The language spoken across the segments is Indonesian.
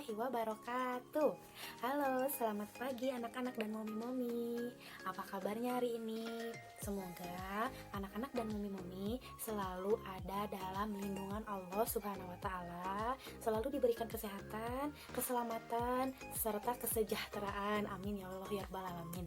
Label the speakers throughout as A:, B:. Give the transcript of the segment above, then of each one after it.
A: warahmatullahi wabarakatuh. Halo, selamat pagi anak-anak dan momi-momi. Apa kabarnya hari ini? Semoga anak-anak dan momi-momi selalu ada dalam lindungan Allah Subhanahu wa Ta'ala, selalu diberikan kesehatan, keselamatan, serta kesejahteraan. Amin ya Allah ya rabbal alamin.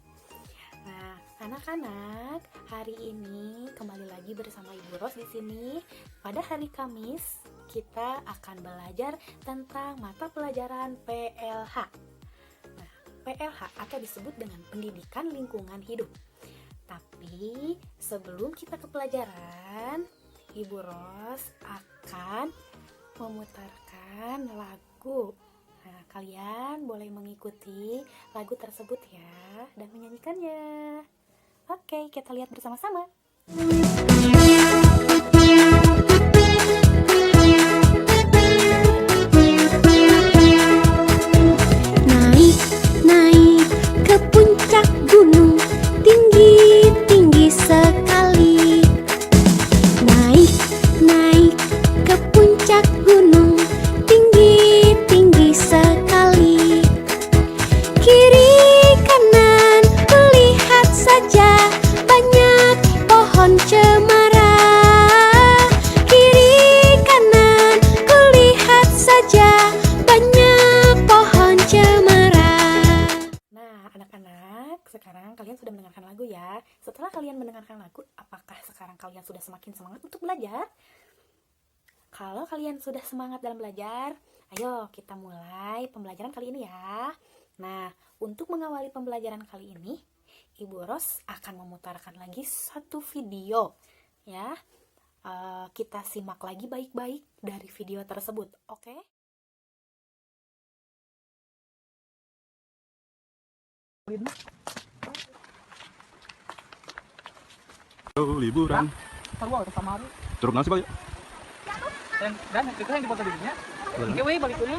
A: Nah, anak-anak, hari ini kembali lagi bersama Ibu Ros di sini. Pada hari Kamis, kita akan belajar tentang mata pelajaran PLH. Nah, PLH atau disebut dengan Pendidikan Lingkungan Hidup. Tapi sebelum kita ke pelajaran, Ibu Ros akan memutarkan lagu. Nah, kalian boleh mengikuti lagu tersebut ya dan menyanyikannya. Oke, kita lihat bersama-sama.
B: Naik ke puncak gunung, tinggi sekali. Naik ke puncak gunung, tinggi sekali. Kiri kanan kulihat saja banyak pohon cemara. Kiri kanan kulihat saja banyak pohon cemara.
A: Nah, anak-anak, sekarang kalian sudah mendengarkan lagu ya. Setelah kalian mendengarkan lagu, apakah sekarang kalian sudah semakin semangat untuk belajar? Kalau kalian sudah semangat dalam belajar, ayo kita mulai pembelajaran kali ini ya. Nah, untuk mengawali pembelajaran kali ini, Ibu Ros akan memutarkan lagi satu video ya. Kita simak lagi baik-baik dari video tersebut, oke?
C: Liburan.
D: Sarwa ke Samaru.
C: Curug nasi Pak.
D: Dan itu yang dipoto di dunia. Oke, balik dulu.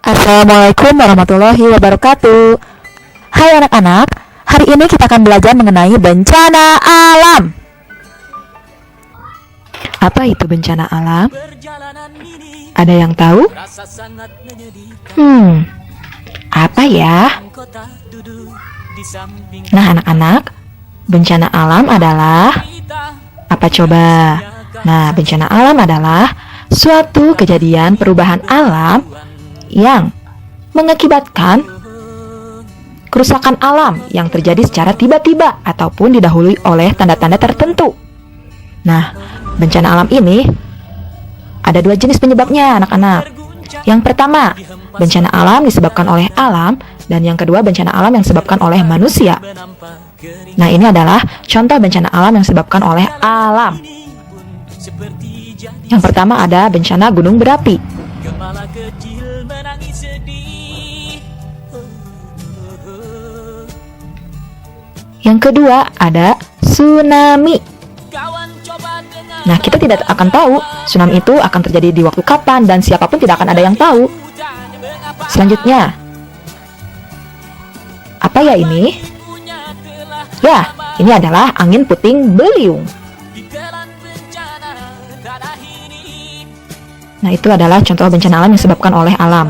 E: Assalamualaikum warahmatullahi wabarakatuh. Hai anak-anak, hari ini kita akan belajar mengenai bencana alam. Apa itu bencana alam? Ada yang tahu? Apa ya? Nah anak-anak, bencana alam adalah apa coba? Nah, bencana alam adalah suatu kejadian perubahan alam yang mengakibatkan kerusakan alam yang terjadi secara tiba-tiba ataupun didahului oleh tanda-tanda tertentu. Nah, bencana alam ini ada dua jenis penyebabnya anak-anak. Yang pertama, bencana alam disebabkan oleh alam, dan yang kedua bencana alam yang disebabkan oleh manusia. Nah, ini adalah contoh bencana alam yang disebabkan oleh alam. Yang pertama ada bencana gunung berapi. Yang kedua ada tsunami. Nah, kita tidak akan tahu tsunami itu akan terjadi di waktu kapan dan siapapun tidak akan ada yang tahu. Selanjutnya, apa ya ini? Ya, ini adalah angin puting beliung. Nah, itu adalah contoh bencana alam yang disebabkan oleh alam.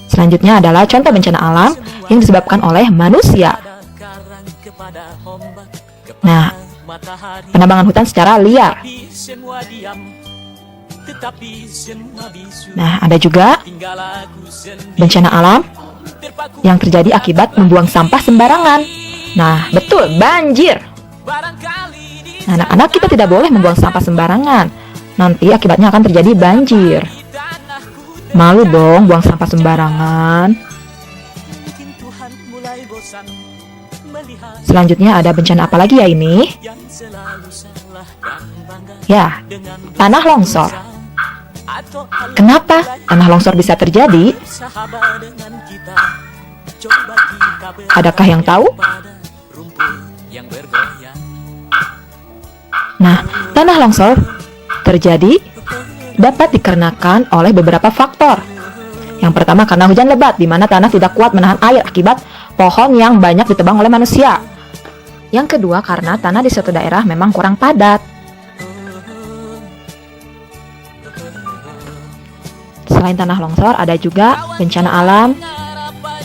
E: Selanjutnya adalah contoh bencana alam yang disebabkan oleh manusia. Nah, penebangan hutan secara liar. Nah, ada juga bencana alam yang terjadi akibat membuang sampah sembarangan. Nah, betul, banjir. Nah, anak-anak, kita tidak boleh membuang sampah sembarangan. Nanti akibatnya akan terjadi banjir. Malu dong buang sampah sembarangan. Selanjutnya ada bencana apa lagi ya ini? Ya, tanah longsor. Kenapa tanah longsor bisa terjadi? Adakah yang tahu? Nah, tanah longsor terjadi dapat dikarenakan oleh beberapa faktor. Yang pertama karena hujan lebat, di mana tanah tidak kuat menahan air akibat pohon yang banyak ditebang oleh manusia. Yang kedua karena tanah di suatu daerah memang kurang padat. Selain tanah longsor, ada juga bencana alam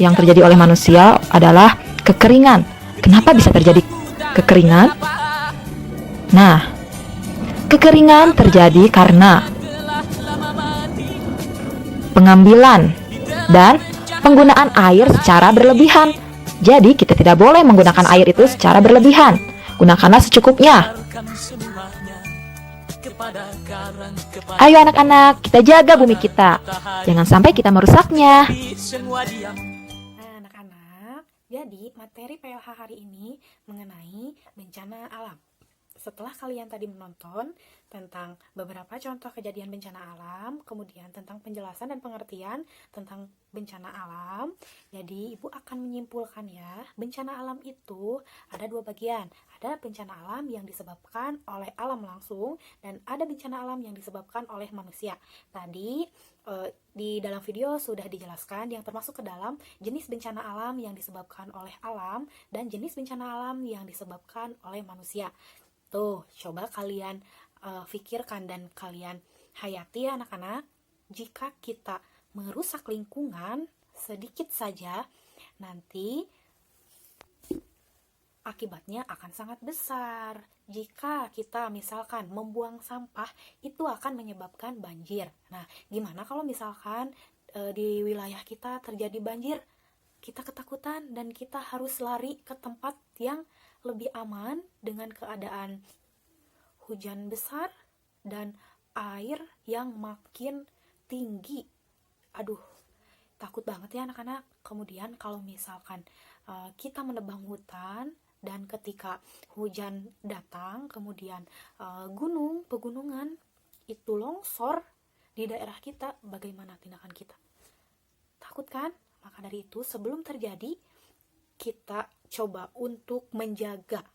E: yang terjadi oleh manusia adalah kekeringan. Kenapa bisa terjadi kekeringan? Nah, kekeringan terjadi karena pengambilan dan penggunaan air secara berlebihan. Jadi kita tidak boleh menggunakan air itu secara berlebihan. Gunakanlah secukupnya. Ayo anak-anak, kita jaga bumi kita. Jangan sampai kita merusaknya.
A: Nah, anak-anak, jadi materi PLH hari ini mengenai bencana alam. Setelah kalian tadi menonton tentang beberapa contoh kejadian bencana alam, kemudian tentang penjelasan dan pengertian tentang bencana alam, jadi ibu akan menyimpulkan ya, bencana alam itu ada dua bagian. Ada bencana alam yang disebabkan oleh alam langsung, dan ada bencana alam yang disebabkan oleh manusia. Tadi di dalam video sudah dijelaskan yang termasuk ke dalam jenis bencana alam yang disebabkan oleh alam dan jenis bencana alam yang disebabkan oleh manusia. Tuh, coba kalian pikirkan dan kalian hayati ya anak-anak. Jika kita merusak lingkungan sedikit saja, nanti akibatnya akan sangat besar. Jika kita misalkan membuang sampah, itu akan menyebabkan banjir. Nah, gimana kalau misalkan di wilayah kita terjadi banjir? Kita ketakutan dan kita harus lari ke tempat yang lebih aman dengan keadaan hujan besar dan air yang makin tinggi. Aduh, takut banget ya anak-anak. Kemudian kalau misalkan kita menebang hutan dan ketika hujan datang, kemudian pegunungan itu longsor di daerah kita, bagaimana tindakan kita? Takut kan? Maka dari itu sebelum terjadi, kita coba untuk menjaga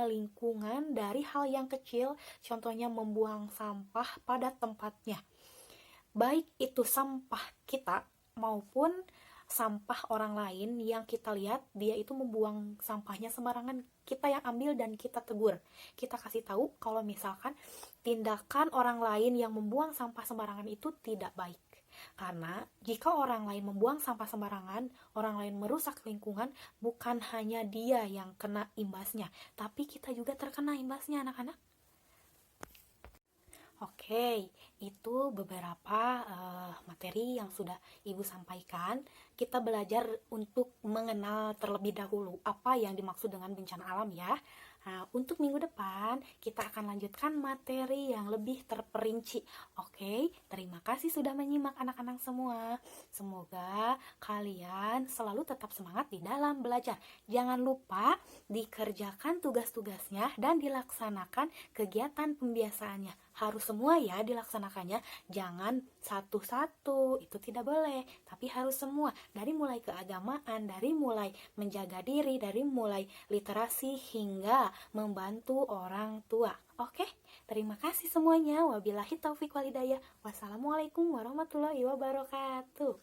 A: lingkungan dari hal yang kecil, contohnya membuang sampah pada tempatnya. Baik itu sampah kita maupun sampah orang lain yang kita lihat dia itu membuang sampahnya sembarangan, kita yang ambil dan kita tegur. Kita kasih tahu kalau misalkan tindakan orang lain yang membuang sampah sembarangan itu tidak baik. Karena jika orang lain membuang sampah sembarangan, orang lain merusak lingkungan, bukan hanya dia yang kena imbasnya, tapi kita juga terkena imbasnya anak-anak. Oke, itu beberapa materi yang sudah Ibu sampaikan. Kita belajar untuk mengenal terlebih dahulu apa yang dimaksud dengan bencana alam ya. Nah, untuk minggu depan kita akan lanjutkan materi yang lebih terperinci. Oke, terima kasih sudah menyimak anak-anak semua. Semoga kalian selalu tetap semangat di dalam belajar. Jangan lupa dikerjakan tugas-tugasnya dan dilaksanakan kegiatan pembiasaannya. Harus semua ya dilaksanakannya, jangan satu-satu, itu tidak boleh, tapi harus semua, dari mulai keagamaan, dari mulai menjaga diri, dari mulai literasi hingga membantu orang tua. Oke, terima kasih semuanya. Wabillahi taufik walhidayah. Wassalamualaikum warahmatullahi wabarakatuh.